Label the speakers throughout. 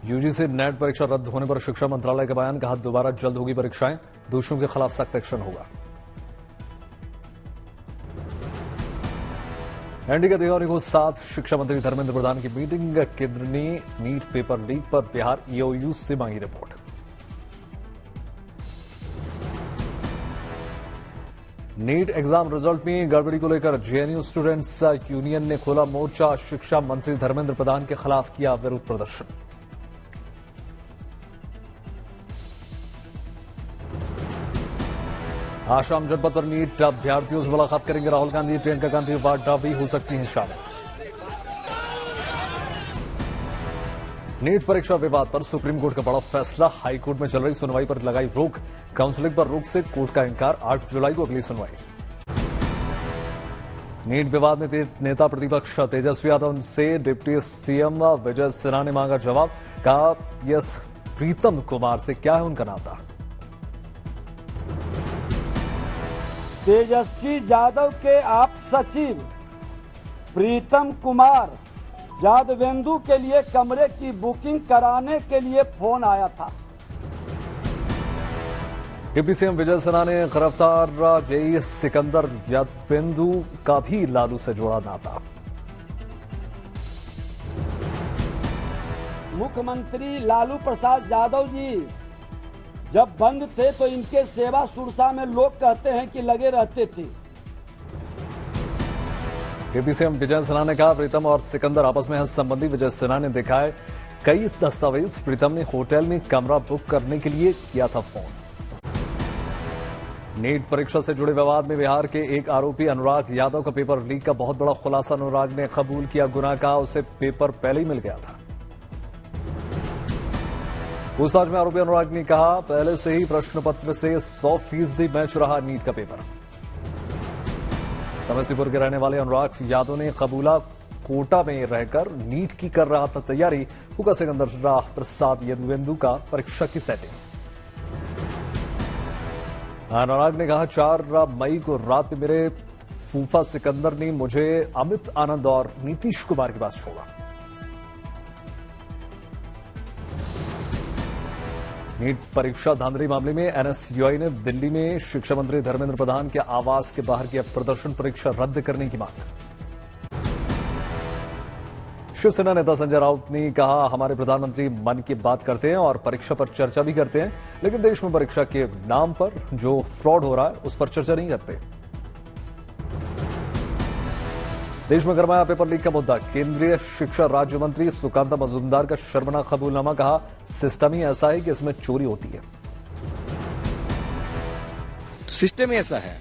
Speaker 1: UGC net परीक्षा रद्द होने पर शिक्षा मंत्रालय का बयान, कहा दोबारा जल्द होगी परीक्षाएं, दोषियों के खिलाफ सख्त एक्शन होगा। एनडीए के अधिकारियों को साथ शिक्षा मंत्री धर्मेंद्र प्रधान की मीटिंग, केंद्र ने नीट पेपर लीक पर बिहार ईओयू से मांगी रिपोर्ट। नीट एग्जाम रिजल्ट में गड़बड़ी को लेकर जेएनयू स्टूडेंट्स यूनियन ने खोला मोर्चा, शिक्षा मंत्री धर्मेंद्र प्रधान के खिलाफ किया विरोध प्रदर्शन। आसाम जनपद पर नीट अभ्यर्थियों से मुलाकात करेंगे राहुल गांधी, प्रियंका गांधी वाड्रा भी हो सकती हैं शामिल। नीट परीक्षा विवाद पर सुप्रीम कोर्ट का बड़ा फैसला, हाईकोर्ट में चल रही सुनवाई पर लगाई रोक, काउंसलिंग पर रोक से कोर्ट का इंकार, 8 जुलाई को अगली सुनवाई। नीट विवाद में नेता प्रतिपक्ष तेजस्वी यादव से डिप्टी सीएम विजय सिन्हा ने मांगा जवाब, कहा यस प्रीतम कुमार से क्या है उनका नाता।
Speaker 2: तेजस्वी यादव के आप सचिव प्रीतम कुमार यादवेंदु के लिए कमरे की बुकिंग कराने के लिए फोन आया था।
Speaker 1: डिप्टी सीएम विजय सिन्हा ने गिरफ्तार जेई सिकंदर यादवेंदु का भी लालू से जोड़ा नाता।
Speaker 2: मुख्यमंत्री लालू प्रसाद यादव जी जब बंद थे तो इनके सेवा सुरसा में लोग कहते हैं कि लगे रहते थे।
Speaker 1: डिप्टी सीएम विजय सिन्हा ने कहा प्रीतम और सिकंदर आपस में संबंधी। विजय सिन्हा ने दिखाए कई दस्तावेज, प्रीतम ने होटल में कमरा बुक करने के लिए किया था फोन। नीट परीक्षा से जुड़े विवाद में बिहार के एक आरोपी अनुराग यादव का पेपर लीक का बहुत बड़ा खुलासा, अनुराग ने कबूल किया गुनाह, कहा उसे पेपर पहले ही मिल गया था। पूछताछ में आरोपी अनुराग ने कहा पहले से ही प्रश्न पत्र से 100% मैच रहा नीट का पेपर। समस्तीपुर के रहने वाले अनुराग यादव ने कबूला कोटा में रहकर नीट की कर रहा था तैयारी, हुक्का सिकंदर प्रसाद यादवेंदु का परीक्षा की सेटिंग। अनुराग ने कहा 4 मई को रात में मेरे फूफा सिकंदर ने मुझे अमित आनंद और नीतीश कुमार के पास छोड़ा। नीट परीक्षा धांधली मामले में एनएसयूआई ने दिल्ली में शिक्षा मंत्री धर्मेंद्र प्रधान के आवास के बाहर किया प्रदर्शन, परीक्षा रद्द करने की मांग। शिवसेना नेता संजय राउत ने कहा हमारे प्रधानमंत्री मन की बात करते हैं और परीक्षा पर चर्चा भी करते हैं, लेकिन देश में परीक्षा के नाम पर जो फ्रॉड हो रहा है उस पर चर्चा नहीं करते। देश में गरमाया पेपर लीक का मुद्दा, केंद्रीय शिक्षा राज्य मंत्री सुकांता मजूमदार का शर्मनाक कबूलनामा, कहा सिस्टम ही ऐसा है कि इसमें चोरी होती है।
Speaker 3: सिस्टम ही ऐसा है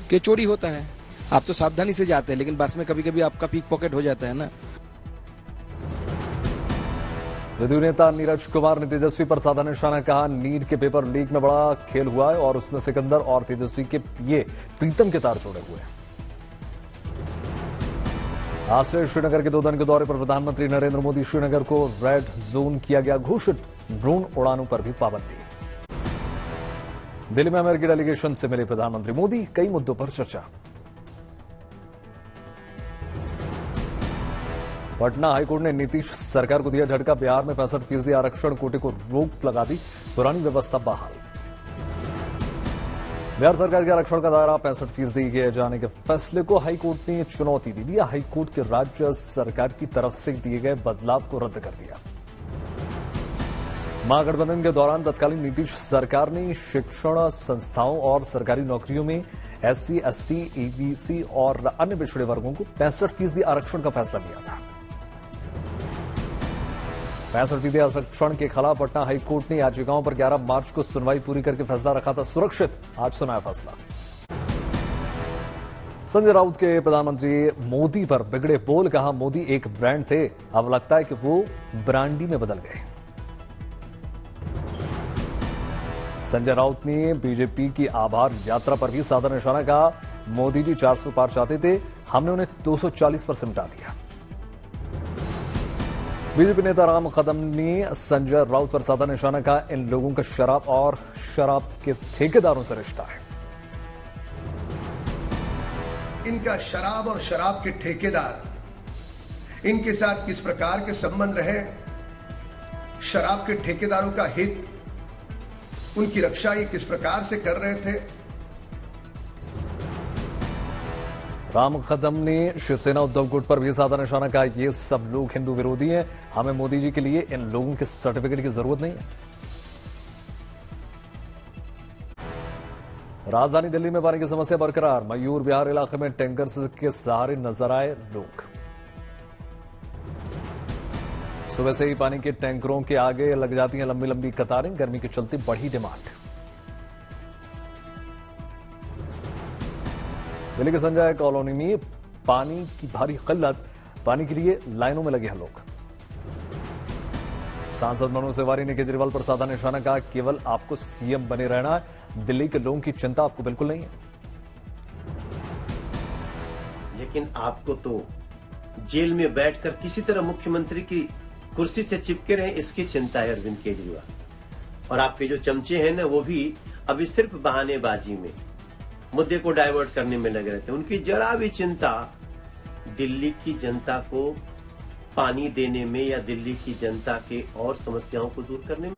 Speaker 3: कि चोरी होता है। आप तो सावधानी से जाते हैं, लेकिन बस में कभी कभी आपका पिक पॉकेट हो जाता है ना।
Speaker 1: जदयू नेता नीरज कुमार ने तेजस्वी पर साधा निशाना, कहा नीट के पेपर लीक में बड़ा खेल हुआ है और उसमें सिकंदर और तेजस्वी के ये प्रीतम के तार जोड़े हुए हैं। आज से श्रीनगर के 2 दिन के दौरे पर प्रधानमंत्री नरेंद्र मोदी, श्रीनगर को रेड जोन किया गया घोषित, ड्रोन उड़ानों पर भी पाबंदी। दिल्ली में अमेरिकी डेलीगेशन से मिले प्रधानमंत्री मोदी, कई मुद्दों पर चर्चा। पटना हाईकोर्ट ने नीतीश सरकार को दिया झटका, बिहार में 65% आरक्षण कोटे को रोक लगा दी, पुरानी व्यवस्था बहाल। बिहार सरकार के आरक्षण का दायरा 65% किए जाने के फैसले को हाईकोर्ट ने चुनौती दी। हाईकोर्ट के राज्य सरकार की तरफ से दिए गए बदलाव को रद्द कर दिया। महागठबंधन के दौरान तत्कालीन नीतीश सरकार ने शिक्षण संस्थाओं और सरकारी नौकरियों में SC, ST, EBC और अन्य पिछड़े वर्गों को 65% आरक्षण का फैसला लिया था। 65% आरक्षण के खिलाफ पटना हाईकोर्ट ने याचिकाओं पर 11 मार्च को सुनवाई पूरी करके फैसला रखा था सुरक्षित, आज सुनाया फैसला। संजय राउत के प्रधानमंत्री मोदी पर बिगड़े बोल, कहा मोदी एक ब्रांड थे, अब लगता है कि वो ब्रांडी में बदल गए। संजय राउत ने बीजेपी की आभार यात्रा पर भी साधा निशाना, कहा मोदी जी 400 पार चाहते थे, हमने उन्हें 240 पर सिमटा दिया। बीजेपी नेता राम कदम ने संजय राउत पर साधा निशाना, कहा इन लोगों का शराब और शराब के ठेकेदारों से रिश्ता है।
Speaker 4: इनका शराब और शराब के ठेकेदार, इनके साथ किस प्रकार के संबंध रहे, शराब के ठेकेदारों का हित, उनकी रक्षा ये किस प्रकार से कर रहे थे।
Speaker 1: राम कदम ने शिवसेना उद्धव गुट पर भी साधा निशाना, कहा ये सब लोग हिंदू विरोधी हैं, हमें मोदी जी के लिए इन लोगों के सर्टिफिकेट की जरूरत नहीं है। राजधानी दिल्ली में पानी की समस्या बरकरार, मयूर विहार इलाके में टैंकर के सहारे नजर आए लोग। सुबह से ही पानी के टैंकरों के आगे लग जाती हैं लंबी लंबी कतारें, गर्मी के चलते बढ़ी डिमांड। दिल्ली के संजय कॉलोनी में पानी की भारी किल्लत, पानी के लिए लाइनों में लगे हैं लोग। सांसद मनोज तिवारी ने केजरीवाल पर साधा निशाना, कहा केवल आपको सीएम बने रहना है, दिल्ली के लोगों की चिंता आपको बिल्कुल नहीं है।
Speaker 5: लेकिन आपको तो जेल में बैठकर किसी तरह मुख्यमंत्री की कुर्सी से चिपके रहे, इसकी चिंता है अरविंद केजरीवाल। और आपके जो चमचे हैं ना, वो भी अभी सिर्फ बहानेबाजी में मुद्दे को डाइवर्ट करने में लगे रहते हैं। उनकी जरा भी चिंता दिल्ली की जनता को पानी देने में या दिल्ली की जनता के और समस्याओं को दूर करने में।